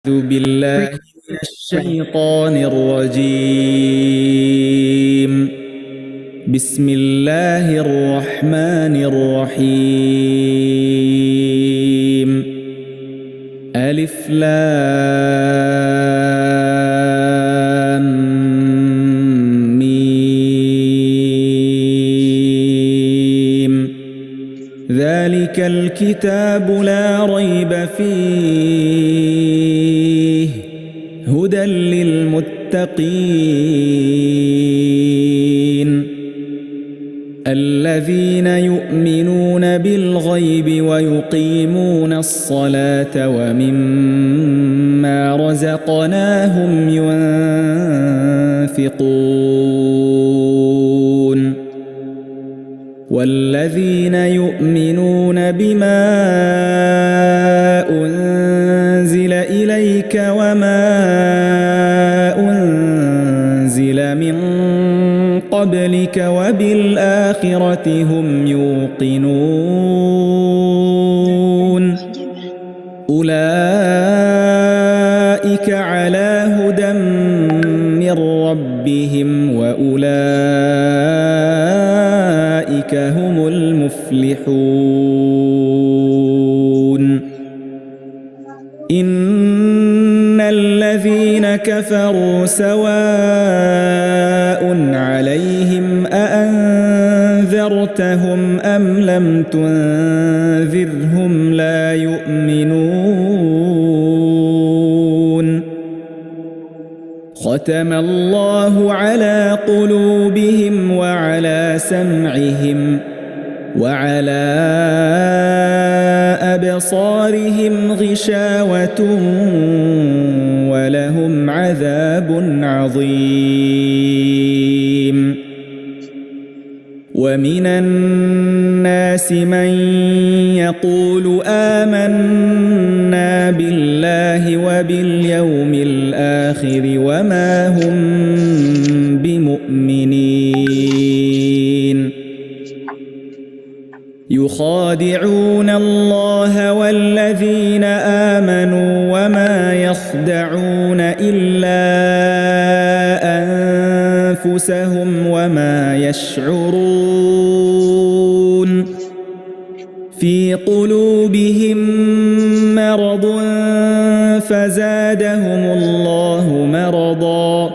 بالله من الشيطان الرجيم. بسم الله الرحمن الرحيم. ألف لام ميم. ذلك الكتاب لا ريب فيه هدى للمتقين الذين يؤمنون بالغيب ويقيمون الصلاة ومما رزقناهم ينفقون والذين يؤمنون بما أنزل إليك وما أنزل من قبلك وبالآخرة هم يوقنون أولئك على هدى من ربهم وأولئك هم المفلحون إن الذين كفروا سواء عليهم أأنذرتهم أم لم تنذرهم لا يؤمنون ختم الله على قلوبهم وعلى سمعهم وعلى أبصارهم غشاوة ولهم عذاب عظيم ومن الناس من يقول آمنا بالله وباليوم الآخر وما هم بمؤمنين يخادعون الله والذين آمنوا وما يخدعون إلا أنفسهم وما يشعرون في قلوبهم مرض فزادهم الله مرضا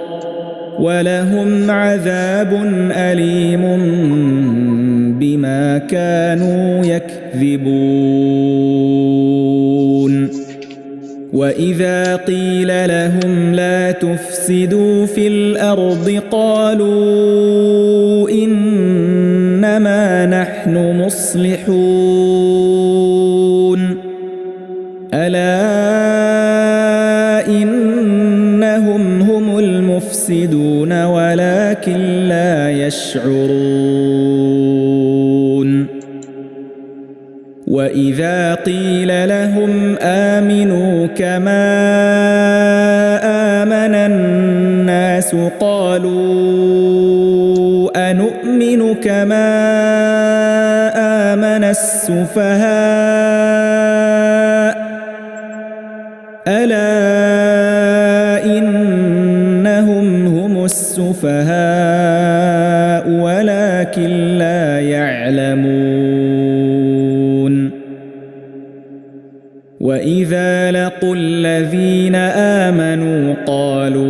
ولهم عذاب أليم بما كانوا يكذبون وإذا قيل لهم لا تفسدوا في الأرض قالوا إنما نحن مصلحون ألا إنهم هم المفسدون ولكن لا يشعرون وإذا قيل لهم آمنوا كما آمن الناس قالوا أنؤمن كما آمن السفهاء ألا إنهم هم السفهاء ولكن لا يعلمون وإذا لقوا الذين آمنوا قالوا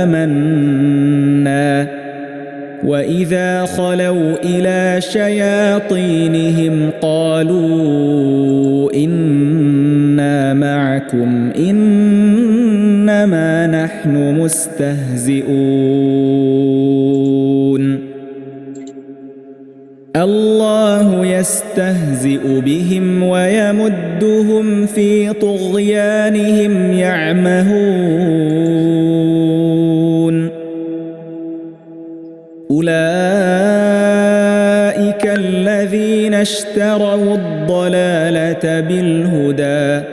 آمنا وإذا خلوا إلى شياطينهم قالوا إنا معكم إنما نحن مستهزئون الله يستهزئ بهم ويمدهم في طغيانهم يعمهون أولئك الذين اشتروا الضلالة بالهدى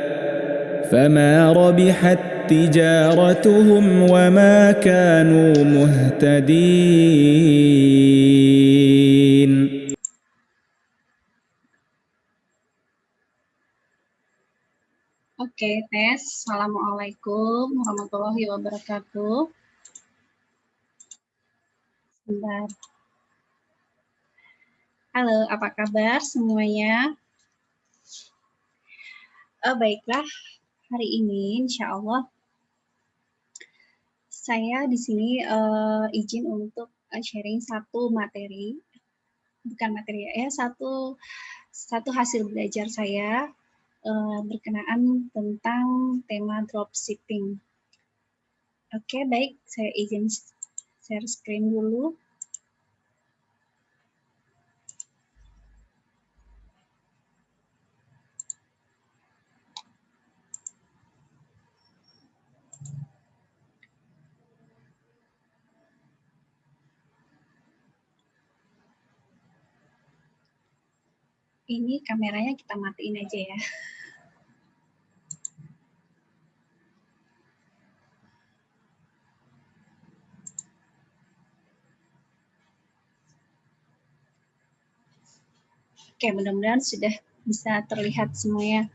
فما ربحت تجارتهم وما كانوا مهتدين Oke, tes. Assalamualaikum warahmatullahi wabarakatuh. Sebentar. Halo, apa kabar semuanya? Baiklah, hari ini insya Allah saya di sini izin untuk sharing satu materi, bukan materi ya, satu hasil belajar saya berkenaan tentang tema dropshipping. Oke, baik, saya izin share screen dulu. Ini kameranya kita matiin aja ya. Oke, mudah-mudahan sudah bisa terlihat semuanya.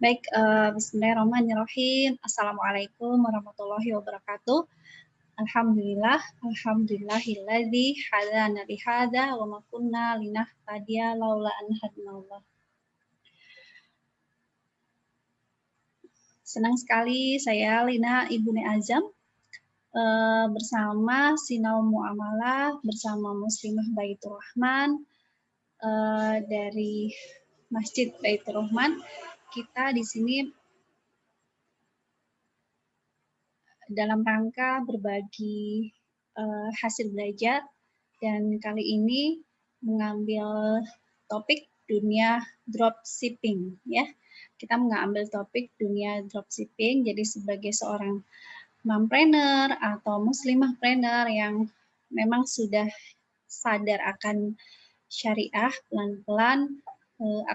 Baik, bismillahirrahmanirrahim. Assalamualaikum warahmatullahi wabarakatuh. Alhamdulillah, alhamdulillahilladzi hadana li hadza wa ma kunna linahtadiya laula an hadnallah. Senang sekali saya Lina Ibune Azam bersama Sinau Muamalah bersama Muslimah Baitur Rahman dari Masjid Baitur Rahman. Kita di sini dalam rangka berbagi hasil belajar, dan kali ini mengambil topik dunia dropshipping ya. Kita mengambil topik dunia dropshipping, jadi sebagai seorang mompreneur atau muslimahpreneur yang memang sudah sadar akan syariah, pelan-pelan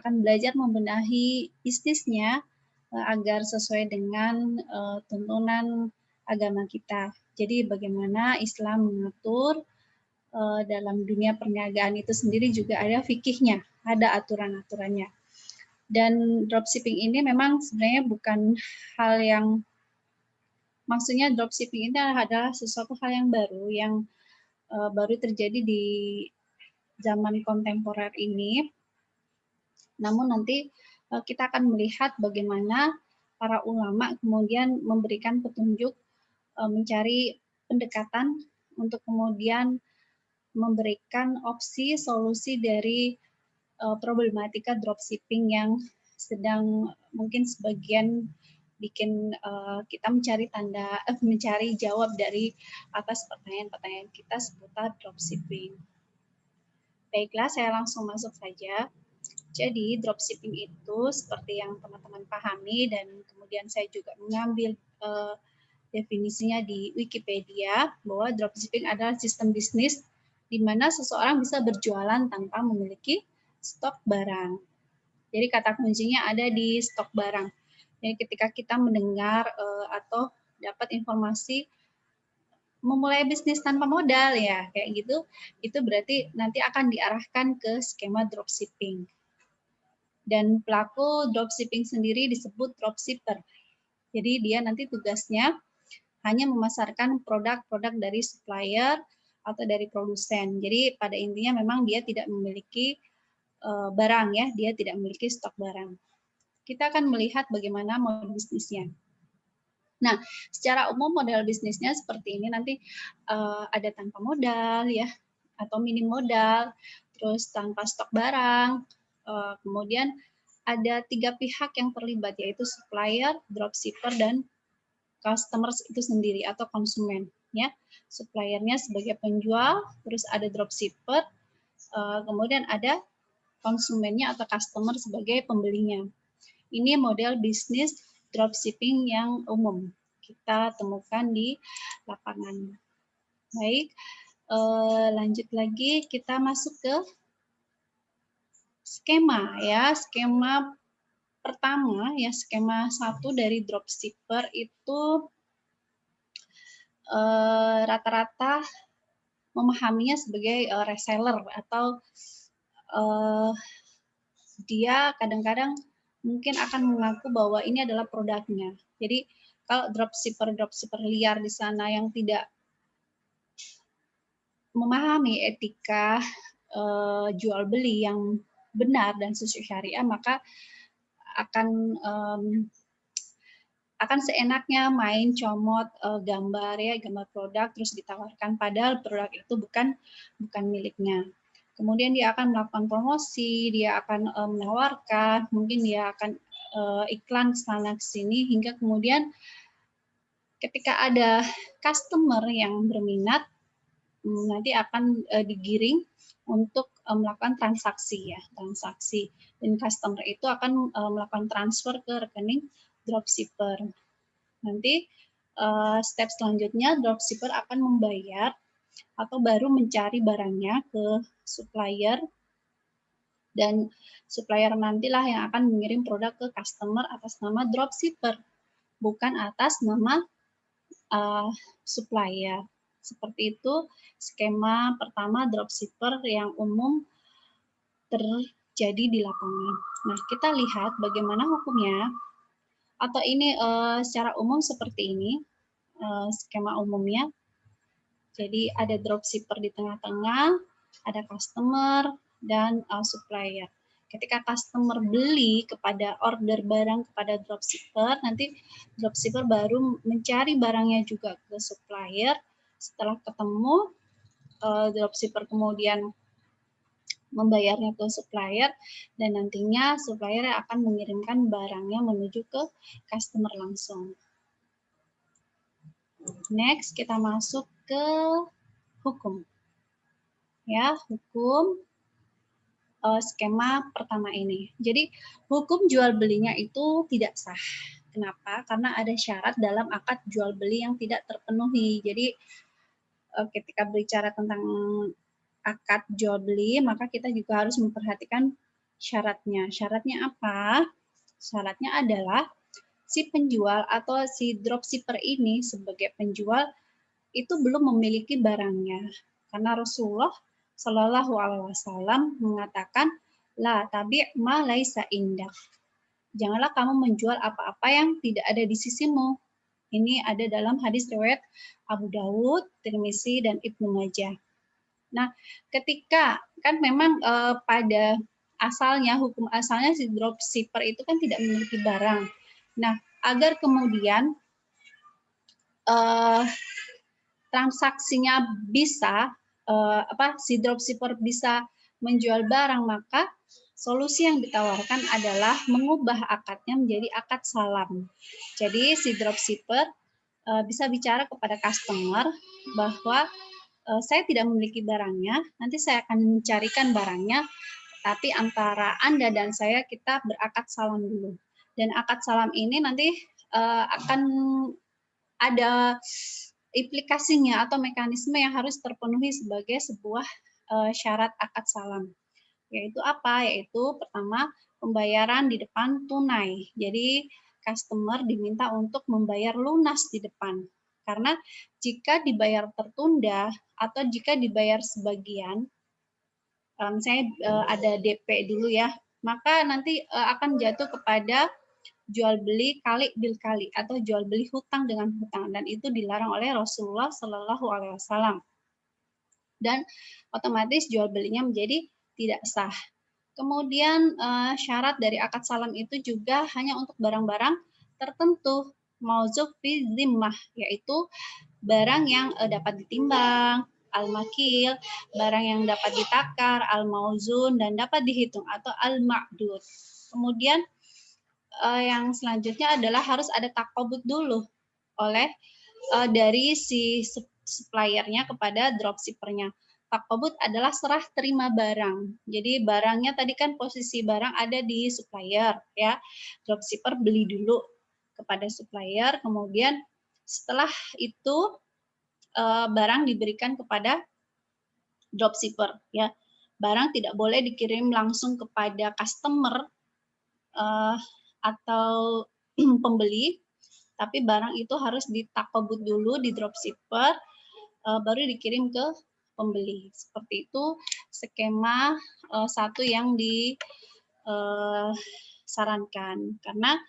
akan belajar membenahi bisnisnya agar sesuai dengan tuntunan agama kita. Jadi bagaimana Islam mengatur dalam dunia perniagaan itu sendiri juga ada fikihnya, ada aturan-aturannya. Dan dropshipping ini memang sebenarnya bukan hal yang, maksudnya dropshipping ini adalah sesuatu hal yang baru, yang baru terjadi di zaman kontemporer ini. Namun nanti kita akan melihat bagaimana para ulama kemudian memberikan petunjuk, mencari pendekatan untuk kemudian memberikan opsi solusi dari problematika dropshipping yang sedang mungkin sebagian bikin kita mencari jawab dari atas pertanyaan-pertanyaan kita seputar dropshipping. Baiklah, saya langsung masuk saja. Jadi dropshipping itu seperti yang teman-teman pahami, dan kemudian saya juga mengambil definisinya di Wikipedia, bahwa dropshipping adalah sistem bisnis di mana seseorang bisa berjualan tanpa memiliki stok barang. Jadi kata kuncinya ada di stok barang. Jadi ketika kita mendengar atau dapat informasi memulai bisnis tanpa modal ya kayak gitu, itu berarti nanti akan diarahkan ke skema dropshipping. Dan pelaku dropshipping sendiri disebut dropshipper. Jadi dia nanti tugasnya hanya memasarkan produk-produk dari supplier atau dari produsen. Jadi pada intinya memang dia tidak memiliki barang ya, dia tidak memiliki stok barang. Kita akan melihat bagaimana model bisnisnya. Nah, secara umum model bisnisnya seperti ini, nanti ada tanpa modal ya, atau minim modal, terus tanpa stok barang, kemudian ada 3 pihak yang terlibat, yaitu supplier, dropshipper, dan customers itu sendiri atau konsumen ya. Suppliernya sebagai penjual, terus ada dropshipper, kemudian ada konsumennya atau customer sebagai pembelinya. Ini model bisnis dropshipping yang umum kita temukan di lapangan. Baik, lanjut lagi, kita masuk ke skema ya. Skema pertama ya, skema 1 dari dropshipper itu rata-rata memahaminya sebagai reseller, atau dia kadang-kadang mungkin akan mengaku bahwa ini adalah produknya. Jadi kalau dropshipper liar di sana yang tidak memahami etika jual beli yang benar dan sesuai syariah, maka akan seenaknya main comot gambar ya, gambar produk terus ditawarkan, padahal produk itu bukan miliknya. Kemudian dia akan melakukan promosi, dia akan menawarkan, mungkin dia akan iklan sana sini, hingga kemudian ketika ada customer yang berminat, nanti akan digiring untuk melakukan transaksi ya, dan customer itu akan melakukan transfer ke rekening dropshipper. Nanti step selanjutnya dropshipper akan membayar atau baru mencari barangnya ke supplier, dan supplier nantilah yang akan mengirim produk ke customer atas nama dropshipper, bukan atas nama supplier. Seperti itu skema pertama dropshipper yang umum terjadi di lapangan. Nah, kita lihat bagaimana hukumnya, atau ini secara umum seperti ini skema umumnya. Jadi ada dropshipper di tengah-tengah, ada customer, dan supplier. Ketika customer beli kepada order barang kepada dropshipper, nanti dropshipper baru mencari barangnya juga ke supplier. Setelah ketemu, dropshipper kemudian membayarnya ke supplier, dan nantinya supplier akan mengirimkan barangnya menuju ke customer langsung. Next, kita masuk ke hukum. Ya, hukum skema pertama ini. Jadi, hukum jual belinya itu tidak sah. Kenapa? Karena ada syarat dalam akad jual beli yang tidak terpenuhi. Jadi, ketika berbicara tentang akad jual beli, maka kita juga harus memperhatikan syaratnya. Syaratnya apa? Syaratnya adalah si penjual atau si dropshipper ini sebagai penjual itu belum memiliki barangnya. Karena Rasulullah Shallallahu Alaihi Wasallam mengatakan, la tabi' ma laisa indak. Janganlah kamu menjual apa-apa yang tidak ada di sisimu. Ini ada dalam hadis riwayat Abu Dawud, Tirmizi, dan Ibnu Majah. Nah, ketika kan memang pada asalnya, hukum asalnya si dropshipper itu kan tidak memiliki barang. Nah, agar kemudian transaksinya bisa si dropshipper bisa menjual barang, maka solusi yang ditawarkan adalah mengubah akadnya menjadi akad salam. Jadi si dropshipper bisa bicara kepada customer bahwa saya tidak memiliki barangnya, nanti saya akan mencarikan barangnya, tapi antara Anda dan saya kita berakad salam dulu. Dan akad salam ini nanti akan ada implikasinya atau mekanisme yang harus terpenuhi sebagai sebuah syarat akad salam. Yaitu apa? Yaitu pertama, pembayaran di depan tunai. Jadi customer diminta untuk membayar lunas di depan. Karena jika dibayar tertunda atau jika dibayar sebagian, misalnya ada DP dulu ya, maka nanti akan jatuh kepada jual beli kali bil kali atau jual beli hutang dengan hutang, dan itu dilarang oleh Rasulullah Shallallahu Alaihi Wasallam, dan otomatis jual belinya menjadi tidak sah. Kemudian syarat dari akad salam itu juga hanya untuk barang-barang tertentu, mauzuf fi zimmah, yaitu barang yang dapat ditimbang, al-makil, barang yang dapat ditakar, al-mauzun, dan dapat dihitung atau al-ma'dud. Kemudian yang selanjutnya adalah harus ada takobut dulu oleh dari si suppliernya kepada dropshippernya. Takobut adalah serah terima barang. Jadi barangnya tadi kan posisi barang ada di supplier ya. Dropshipper beli dulu kepada supplier, kemudian setelah itu barang diberikan kepada dropshipper ya. Barang tidak boleh dikirim langsung kepada customer atau pembeli, tapi barang itu harus ditakobut dulu di dropshipper, baru dikirim ke pembeli. Seperti itu skema satu yang sarankan, karena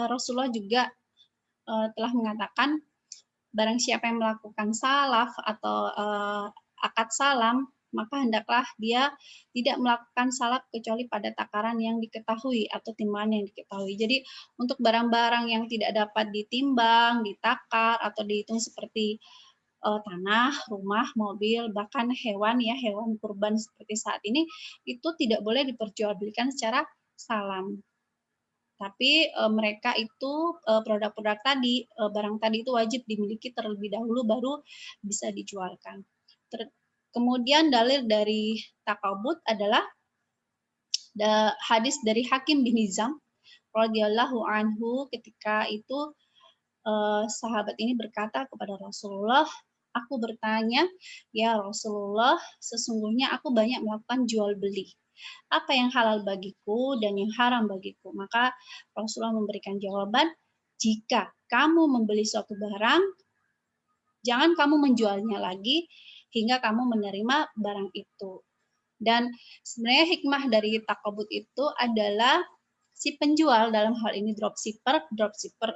Rasulullah juga telah mengatakan barang siapa yang melakukan salaf atau akad salam, maka hendaklah dia tidak melakukan salaf kecuali pada takaran yang diketahui atau timbangan yang diketahui. Jadi untuk barang-barang yang tidak dapat ditimbang, ditakar atau dihitung seperti tanah, rumah, mobil, bahkan hewan ya, hewan kurban seperti saat ini, itu tidak boleh diperjualbelikan secara salam. Tapi mereka itu produk-produk tadi, barang tadi itu wajib dimiliki terlebih dahulu baru bisa dijualkan. Kemudian dalil dari takabut adalah hadis dari Hakim bin Hizam radhiyallahu anhu, ketika itu sahabat ini berkata kepada Rasulullah, aku bertanya, ya Rasulullah, sesungguhnya aku banyak melakukan jual beli. Apa yang halal bagiku dan yang haram bagiku? Maka Rasulullah memberikan jawaban, jika kamu membeli suatu barang, jangan kamu menjualnya lagi hingga kamu menerima barang itu. Dan sebenarnya hikmah dari takabut itu adalah si penjual, dalam hal ini dropshipper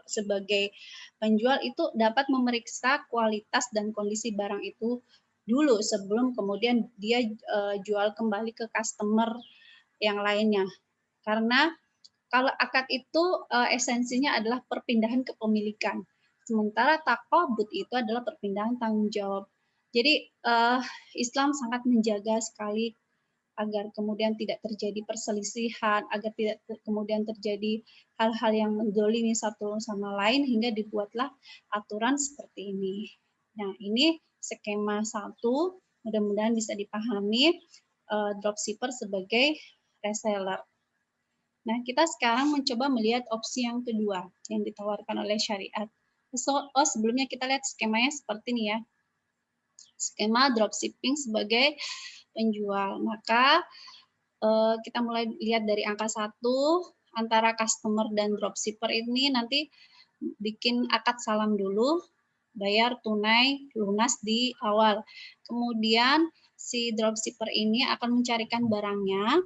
sebagai penjual itu dapat memeriksa kualitas dan kondisi barang itu dulu sebelum kemudian dia jual kembali ke customer yang lainnya. Karena kalau akad itu esensinya adalah perpindahan kepemilikan. Sementara takabut itu adalah perpindahan tanggung jawab. Jadi Islam sangat menjaga sekali agar kemudian tidak terjadi perselisihan, agar tidak kemudian terjadi hal-hal yang mendolimi satu sama lain, hingga dibuatlah aturan seperti ini. Nah, ini skema satu, mudah-mudahan bisa dipahami dropshipper sebagai reseller. Nah, kita sekarang mencoba melihat opsi yang kedua yang ditawarkan oleh syariat. Sebelumnya kita lihat skemanya seperti ini ya. Skema dropshipping sebagai penjual. Maka kita mulai lihat dari angka 1, antara customer dan dropshipper ini nanti bikin akad salam dulu, bayar tunai lunas di awal. Kemudian si dropshipper ini akan mencarikan barangnya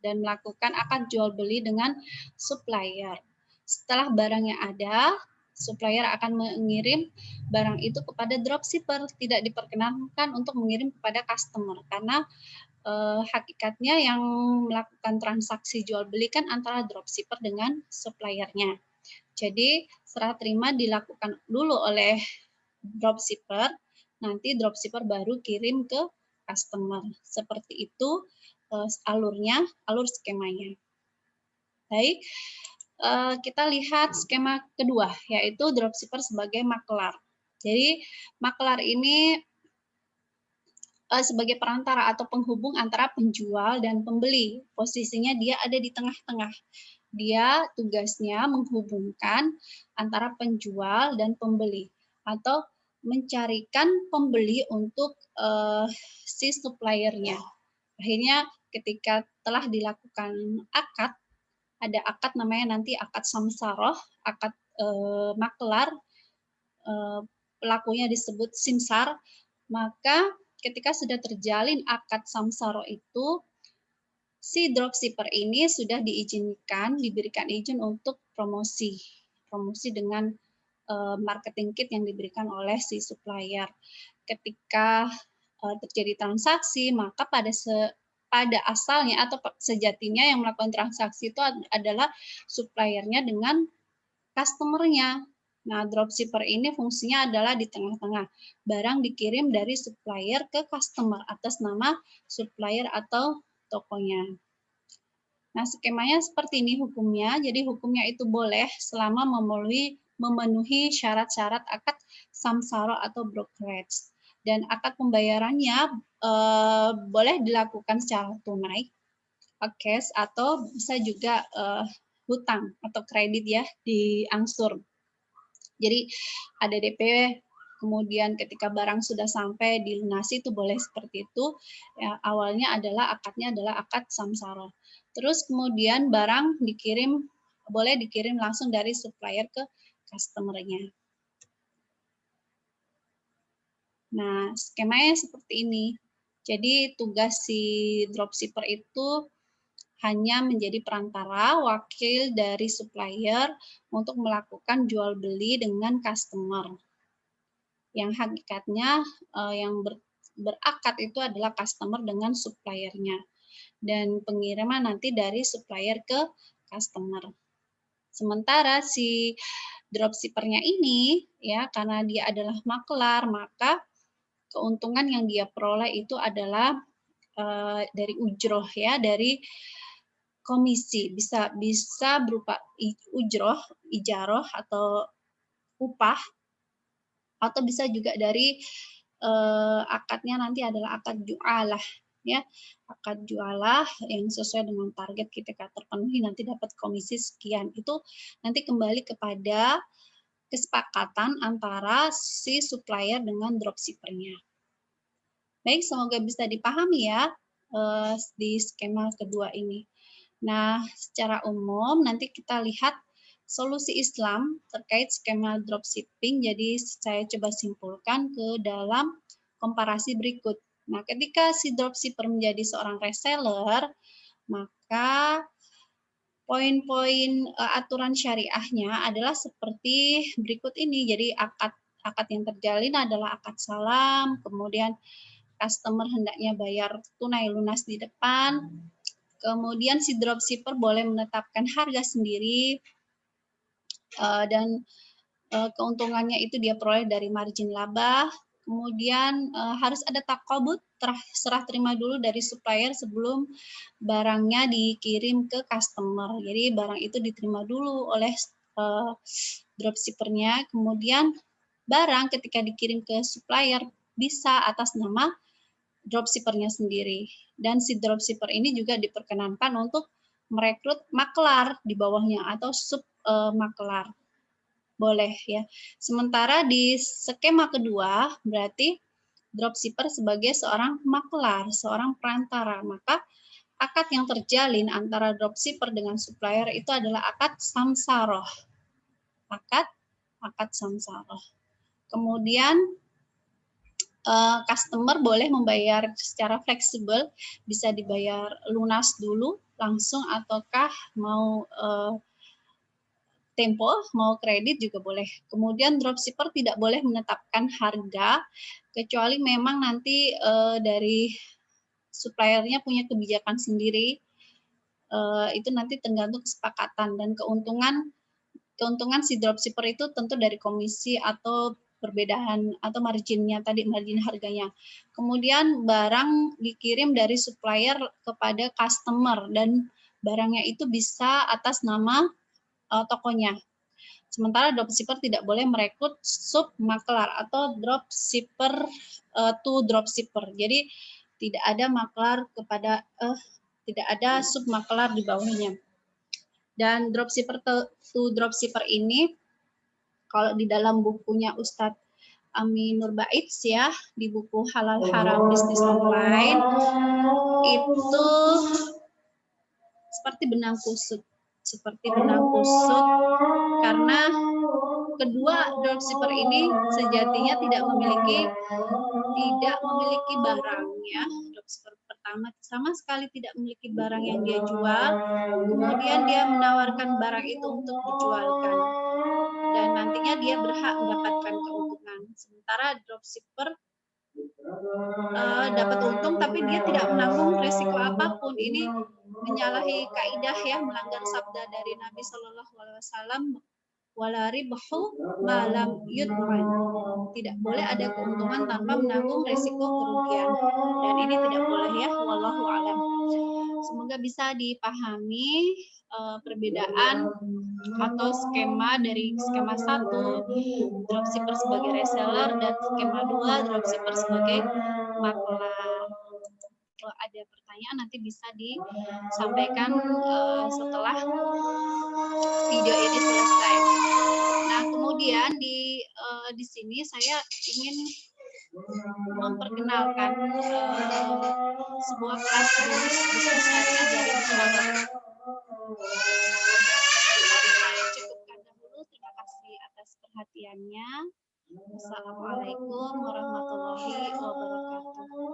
dan melakukan akad jual beli dengan supplier. Setelah barangnya ada, supplier akan mengirim barang itu kepada dropshipper, tidak diperkenankan untuk mengirim kepada customer karena hakikatnya yang melakukan transaksi jual beli kan antara dropshipper dengan suppliernya. Jadi serah terima dilakukan dulu oleh dropshipper, nanti dropshipper baru kirim ke customer. Seperti itu alur skemanya. Baik, kita lihat skema kedua, yaitu dropshipper sebagai makelar. Jadi makelar ini sebagai perantara atau penghubung antara penjual dan pembeli. Posisinya dia ada di tengah-tengah. Dia tugasnya menghubungkan antara penjual dan pembeli atau mencarikan pembeli untuk si suppliernya. Akhirnya ketika telah dilakukan akad, ada akad namanya nanti akad samsaroh, akad makelar, pelakunya disebut simsar, maka ketika sudah terjalin akad samsara itu, si dropshipper ini sudah diizinkan, diberikan izin untuk promosi dengan marketing kit yang diberikan oleh si supplier. Ketika terjadi transaksi, maka pada asalnya atau sejatinya yang melakukan transaksi itu adalah suppliernya dengan customernya. Nah, dropshipper ini fungsinya adalah di tengah-tengah. Barang dikirim dari supplier ke customer atas nama supplier atau tokonya. Nah, skemanya seperti ini hukumnya. Jadi hukumnya itu boleh selama memenuhi syarat-syarat akad samsara atau brokerage. Dan akad pembayarannya boleh dilakukan secara tunai, cash, atau bisa juga hutang atau kredit ya, diangsur. Jadi ada DP, kemudian ketika barang sudah sampai dilunasi itu boleh seperti itu. Ya, awalnya akadnya adalah akad samsara. Terus kemudian barang boleh dikirim langsung dari supplier ke customer-nya. Nah, skemanya seperti ini. Jadi tugas si dropshipper itu hanya menjadi perantara wakil dari supplier untuk melakukan jual beli dengan customer. Yang hakikatnya yang berakad itu adalah customer dengan suppliernya, dan pengiriman nanti dari supplier ke customer. Sementara si dropshippernya ini ya, karena dia adalah maklar, maka keuntungan yang dia peroleh itu adalah dari ujroh ya, dari komisi, bisa berupa ujroh, ijaroh atau upah, atau bisa juga dari akadnya nanti adalah akad jualah ya, akad jualah yang sesuai dengan target kita terpenuhi nanti dapat komisi sekian. Itu nanti kembali kepada kesepakatan antara si supplier dengan dropshippernya. Baik, semoga bisa dipahami ya di skema kedua ini. Nah, secara umum nanti kita lihat solusi Islam terkait skema dropshipping. Jadi saya coba simpulkan ke dalam komparasi berikut. Nah, ketika si dropshipper menjadi seorang reseller, maka poin-poin aturan syariahnya adalah seperti berikut ini. Jadi akad yang terjalin adalah akad salam, kemudian customer hendaknya bayar tunai lunas di depan, kemudian si dropshipper boleh menetapkan harga sendiri, dan keuntungannya itu dia peroleh dari margin laba. Kemudian harus ada takobut, serah terima dulu dari supplier sebelum barangnya dikirim ke customer. Jadi barang itu diterima dulu oleh dropshippernya. Kemudian barang ketika dikirim ke supplier bisa atas nama dropshippernya sendiri. Dan si dropshipper ini juga diperkenankan untuk merekrut maklar di bawahnya atau sub maklar. Boleh ya. Sementara di skema kedua berarti dropshipper sebagai seorang maklar, seorang perantara. Maka akad yang terjalin antara dropshipper dengan supplier itu adalah akad samsaroh. Akad samsaroh. Kemudian customer boleh membayar secara fleksibel, bisa dibayar lunas dulu langsung ataukah mau tempo, mau kredit juga boleh. Kemudian dropshipper tidak boleh menetapkan harga kecuali memang nanti dari suppliernya punya kebijakan sendiri. Itu nanti tergantung kesepakatan dan keuntungan si dropshipper itu tentu dari komisi atau perbedaan atau marginnya tadi, margin harganya. Kemudian barang dikirim dari supplier kepada customer dan barangnya itu bisa atas nama tokonya. Sementara dropshipper tidak boleh merekrut sub maklar atau dropshipper to dropshipper. Jadi tidak ada maklar kepada tidak ada sub maklar di bawahnya. Dan dropshipper to dropshipper ini kalau di dalam bukunya Ustadz Ami Nur Baits ya, di buku Halal Haram Bisnis Online itu seperti benang kusut, karena kedua dropshipper ini sejatinya tidak memiliki barang ya. Dropshipper pertama sama sekali tidak memiliki barang yang dia jual, kemudian dia menawarkan barang itu untuk dijualkan dan nantinya dia berhak mendapatkan keuntungan. Sementara dropshipper dapat untung tapi dia tidak menanggung risiko apapun. Ini menyalahi kaidah ya, melanggar sabda dari Nabi Shallallahu Alaihi Wasallam, wala ribhu malam yudman. Tidak boleh ada keuntungan tanpa menanggung risiko kerugian, dan ini tidak boleh ya, wallahu alam. Semoga bisa dipahami perbedaan atau skema dari skema 1 dropshipper sebagai reseller dan skema 2 dropshipper sebagai maklar. Kalau ada pertanyaan nanti bisa disampaikan setelah video ini selesai. Nah, kemudian di sini saya ingin memperkenalkan sebuah kelas bisnis syariah dari Musyawar. Saya cukupkan dahulu. Terima kasih atas perhatiannya. Wassalamualaikum warahmatullahi wabarakatuh.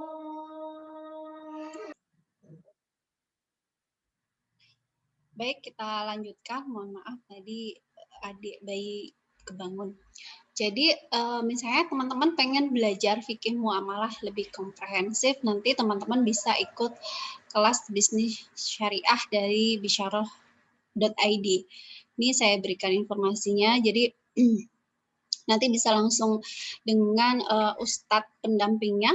Baik, kita lanjutkan. Mohon maaf tadi adik bayi kebangun. Jadi misalnya teman-teman pengen belajar fikih muamalah lebih komprehensif, nanti teman-teman bisa ikut kelas bisnis syariah dari bisyarah.id. Ini saya berikan informasinya. Jadi nanti bisa langsung dengan ustadz pendampingnya.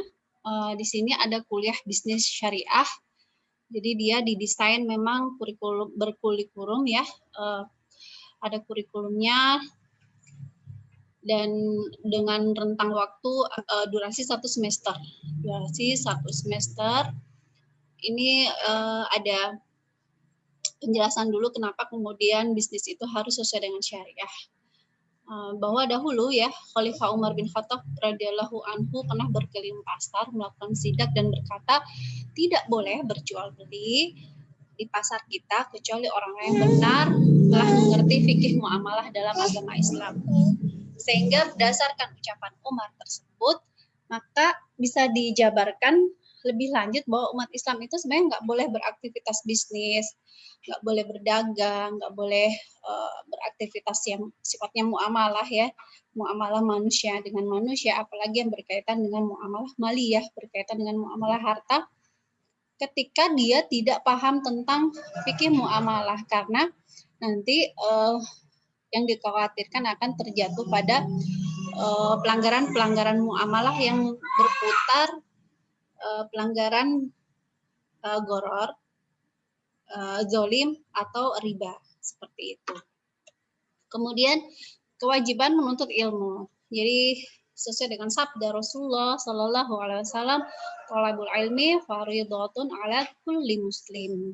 Di sini ada kuliah bisnis syariah. Jadi dia didesain memang berkurikulum ya. Ada kurikulumnya dan dengan rentang waktu durasi 1 semester. Durasi 1 semester. Ini ada penjelasan dulu kenapa kemudian bisnis itu harus sesuai dengan syariah. Bahwa dahulu ya Khalifah Umar bin Khattab radhiyallahu anhu pernah berkeliling pasar melakukan sidak dan berkata tidak boleh berjual beli di pasar kita kecuali orang yang benar telah mengerti fikih muamalah dalam agama Islam. Sehingga berdasarkan ucapan Umar tersebut maka bisa dijabarkan lebih lanjut bahwa umat Islam itu sebenarnya nggak boleh beraktivitas bisnis, nggak boleh berdagang, nggak boleh beraktivitas yang sifatnya muamalah ya, muamalah manusia dengan manusia, apalagi yang berkaitan dengan muamalah maliyah, berkaitan dengan muamalah harta, ketika dia tidak paham tentang fikih muamalah, karena nanti yang dikhawatirkan akan terjatuh pada pelanggaran-pelanggaran muamalah yang berputar pelanggaran goror, zolim atau riba seperti itu. Kemudian kewajiban menuntut ilmu. Jadi sesuai dengan sabda Rasulullah Shallallahu Alaihi Wasallam, thalabul ilmi fardhatun ala kulli muslim.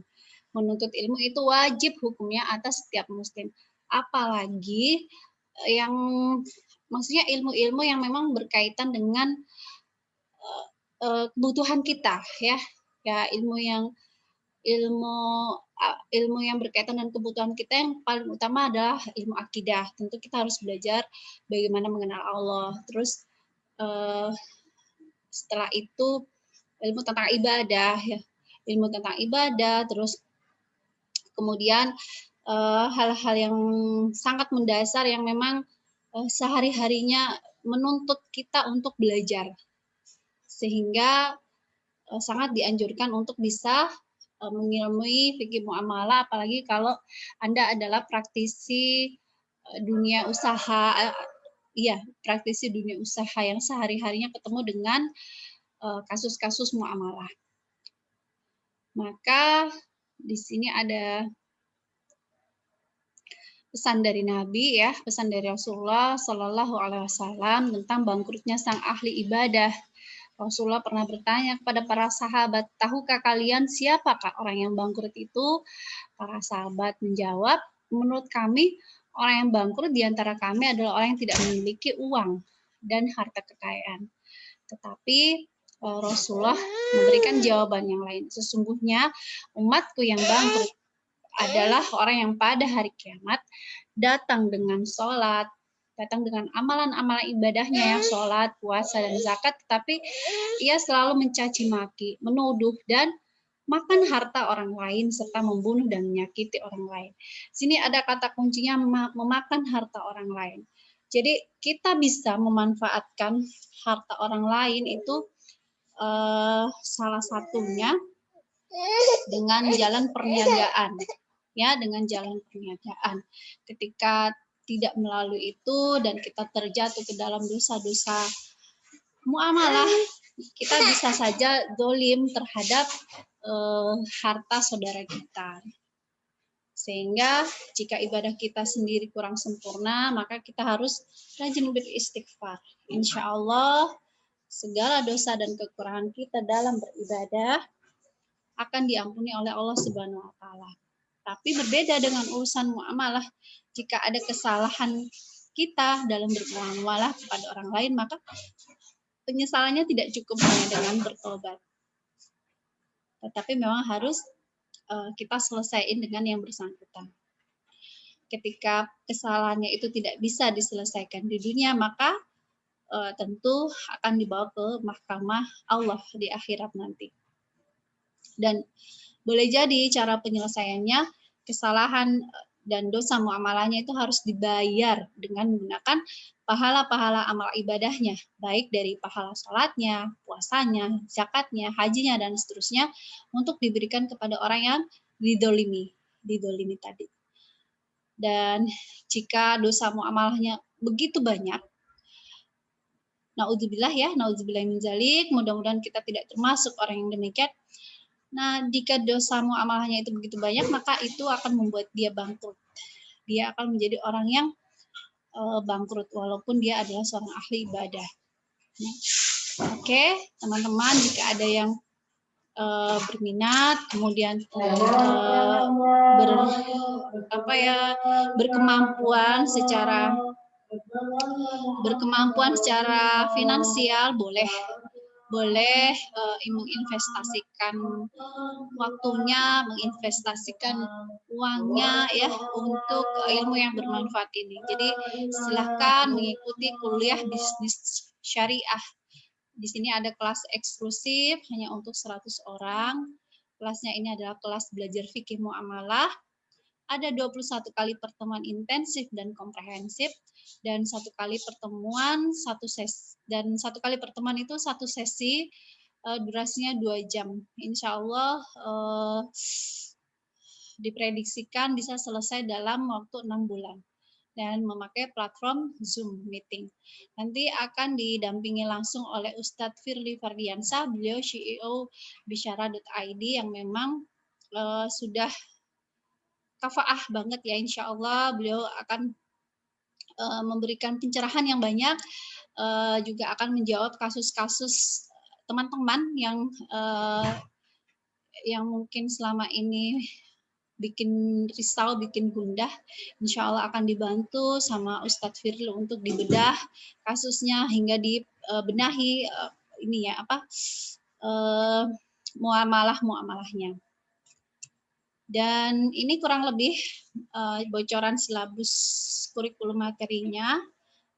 Menuntut ilmu itu wajib hukumnya atas setiap muslim. Apalagi yang maksudnya ilmu-ilmu yang memang berkaitan dengan kebutuhan kita ya ilmu yang berkaitan dengan kebutuhan kita, yang paling utama adalah ilmu akidah. Tentu kita harus belajar bagaimana mengenal Allah. Terus setelah itu ilmu tentang ibadah ya, ilmu tentang ibadah. Terus kemudian hal-hal yang sangat mendasar yang memang sehari-harinya menuntut kita untuk belajar, sehingga sangat dianjurkan untuk bisa mengilmui fikih muamalah, apalagi kalau Anda adalah praktisi dunia usaha, praktisi dunia usaha yang sehari-harinya ketemu dengan kasus-kasus muamalah. Maka di sini ada pesan dari Nabi ya, pesan dari Rasulullah Shallallahu Alaihi Wasallam tentang bangkrutnya sang ahli ibadah. Rasulullah pernah bertanya kepada para sahabat, tahukah kalian siapakah orang yang bangkrut itu? Para sahabat menjawab, menurut kami orang yang bangkrut di antara kami adalah orang yang tidak memiliki uang dan harta kekayaan. Tetapi Rasulullah memberikan jawaban yang lain. Sesungguhnya umatku yang bangkrut adalah orang yang pada hari kiamat datang dengan sholat, datang dengan amalan-amalan ibadahnya yang sholat, puasa, dan zakat, tetapi ia selalu mencaci maki, menuduh, dan makan harta orang lain, serta membunuh dan menyakiti orang lain. Sini ada kata kuncinya, memakan harta orang lain. Jadi kita bisa memanfaatkan harta orang lain itu salah satunya dengan jalan perniagaan. Ya, dengan jalan perniagaan. Ketika tidak melalui itu dan kita terjatuh ke dalam dosa-dosa muamalah, kita bisa saja dolim terhadap harta saudara kita. Sehingga jika ibadah kita sendiri kurang sempurna, maka kita harus rajin beristighfar. Insya Allah segala dosa dan kekurangan kita dalam beribadah akan diampuni oleh Allah Subhanahu wa Ta'ala. Tapi berbeda dengan urusan muamalah, jika ada kesalahan kita dalam bermuamalah kepada orang lain, maka penyesalannya tidak cukup hanya dengan bertobat. Tetapi memang harus kita selesaikan dengan yang bersangkutan. Ketika kesalahannya itu tidak bisa diselesaikan di dunia, maka tentu akan dibawa ke mahkamah Allah di akhirat nanti. Dan boleh jadi cara penyelesaiannya kesalahan dan dosa muamalahnya itu harus dibayar dengan menggunakan pahala-pahala amal ibadahnya, baik dari pahala sholatnya, puasanya, zakatnya, hajinya, dan seterusnya, untuk diberikan kepada orang yang didolimi tadi. Dan jika dosa muamalahnya begitu banyak, naudzubillah ya, naudzubillah min dzalik, mudah-mudahan kita tidak termasuk orang yang demikian. Nah, jika dosa muamalahnya itu begitu banyak, maka itu akan membuat dia bangkrut. Dia akan menjadi orang yang bangkrut walaupun dia adalah seorang ahli ibadah. Oke, teman-teman, jika ada yang berminat, kemudian berkemampuan secara finansial, boleh menginvestasikan waktunya, menginvestasikan uangnya ya untuk ilmu yang bermanfaat ini. Jadi silahkan mengikuti kuliah bisnis syariah. Di sini ada kelas eksklusif hanya untuk 100 orang. Kelasnya ini adalah kelas belajar fikih muamalah. Ada 21 kali pertemuan intensif dan komprehensif, dan satu kali pertemuan satu kali pertemuan itu satu sesi, durasinya 2 jam. Insya Allah diprediksikan bisa selesai dalam waktu 6 bulan dan memakai platform Zoom meeting. Nanti akan didampingi langsung oleh Ustadz Firly Fardiansah, beliau CEO Bisyara.id yang memang sudah kafaah banget ya, insya Allah beliau akan memberikan pencerahan yang banyak, juga akan menjawab kasus-kasus teman-teman yang mungkin selama ini bikin risau, bikin gundah. Insya Allah akan dibantu sama Ustadz Firly untuk dibedah kasusnya hingga dibenahi muamalahnya. Dan ini kurang lebih bocoran silabus kurikulum materinya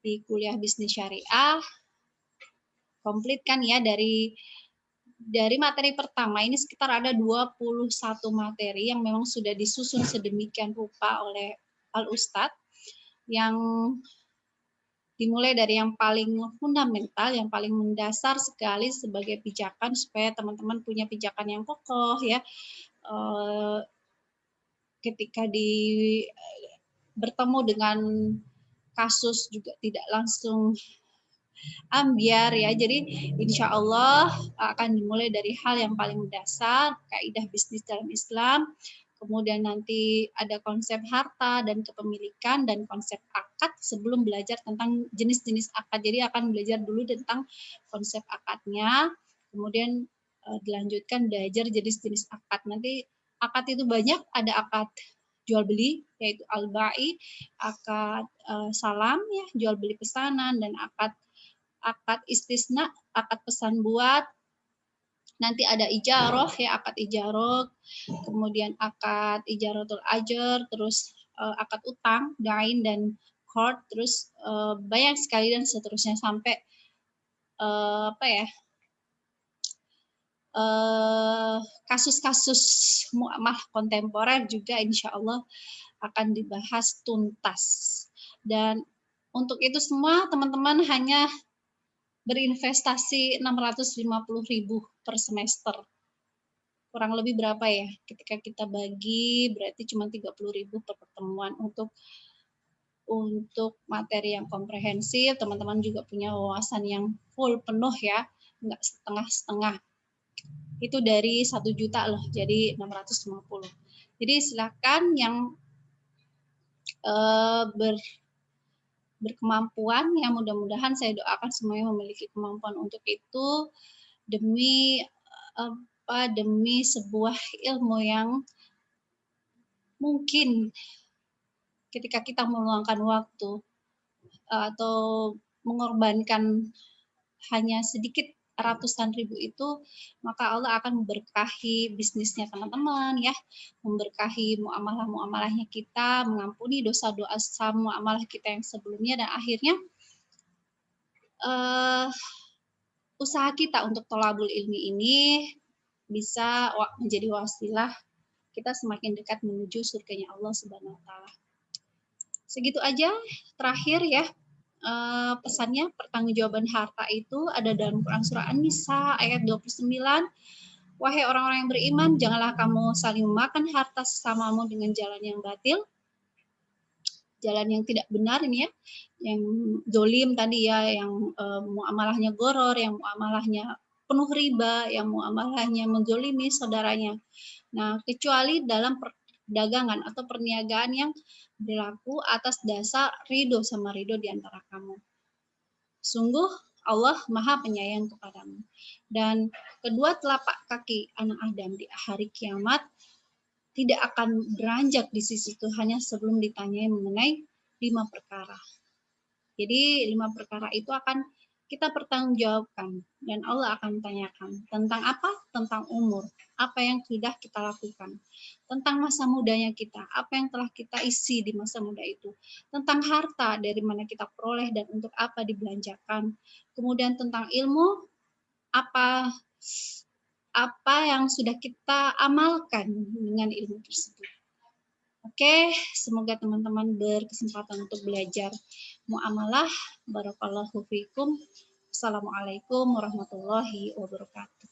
di kuliah bisnis syariah. Komplit kan ya, dari materi pertama ini sekitar ada 21 materi yang memang sudah disusun sedemikian rupa oleh Al-Ustadz, yang dimulai dari yang paling fundamental, yang paling mendasar sekali sebagai pijakan supaya teman-teman punya pijakan yang kokoh ya. Ketika bertemu dengan kasus juga tidak langsung ambiar ya. Jadi insya Allah akan dimulai dari hal yang paling mendasar, kaidah bisnis dalam Islam, kemudian nanti ada konsep harta dan kepemilikan dan konsep akad sebelum belajar tentang jenis-jenis akad. Jadi akan belajar dulu tentang konsep akadnya, kemudian dilanjutkan belajar jenis-jenis akad. Nanti akad itu banyak, ada akad jual beli yaitu al-ba'i, akad salam ya, jual beli pesanan, dan akad istisna, akad pesan buat. Nanti ada ijaroh ya, akad ijaroh, kemudian akad ijaratul ajar, terus akad utang, dain dan qard, terus banyak sekali dan seterusnya sampai kasus-kasus muamalah kontemporer juga insya Allah akan dibahas tuntas. Dan untuk itu semua teman-teman hanya berinvestasi 650.000 per semester. Kurang lebih berapa ya? Ketika kita bagi berarti cuma 30.000 per pertemuan untuk materi yang komprehensif. Teman-teman juga punya wawasan yang full penuh ya, enggak setengah-setengah. Itu dari 1 juta loh, jadi 650. Jadi silakan yang berkemampuan, yang mudah-mudahan saya doakan semuanya memiliki kemampuan untuk itu demi sebuah ilmu yang mungkin ketika kita meluangkan waktu atau mengorbankan hanya sedikit ratusan ribu itu, maka Allah akan memberkahi bisnisnya teman-teman ya, memberkahi muamalah-muamalahnya kita, mengampuni dosa-dosa muamalah kita yang sebelumnya, dan akhirnya usaha kita untuk tholabul ilmi ini bisa menjadi wasilah kita semakin dekat menuju surganya Allah Subhanahu wa taala. Segitu aja terakhir ya. Pesannya pertanggungjawaban harta itu ada dalam Quran surah An-Nisa ayat 29. Wahai orang-orang yang beriman, janganlah kamu saling memakan harta sesamamu dengan jalan yang batil, jalan yang tidak benar ini ya, yang zolim tadi ya, yang muamalahnya goror, yang muamalahnya penuh riba, yang muamalahnya menzolimi saudaranya. Nah, kecuali dalam perdagangan atau perniagaan yang berlaku atas dasar ridho sama ridho di antara kamu. Sungguh Allah Maha Penyayang kepadamu. Dan kedua telapak kaki anak Adam di hari kiamat tidak akan beranjak di sisi Tuhan sebelum ditanyai mengenai 5 perkara. Jadi 5 perkara itu akan kita pertanggungjawabkan dan Allah akan tanyakan tentang apa? Tentang umur, apa yang sudah kita lakukan. Tentang masa mudanya kita, apa yang telah kita isi di masa muda itu. Tentang harta, dari mana kita peroleh dan untuk apa dibelanjakan. Kemudian tentang ilmu, apa yang sudah kita amalkan dengan ilmu tersebut. Oke, semoga teman-teman berkesempatan untuk belajar muamalah. Barakallahu fiikum. Assalamualaikum warahmatullahi wabarakatuh.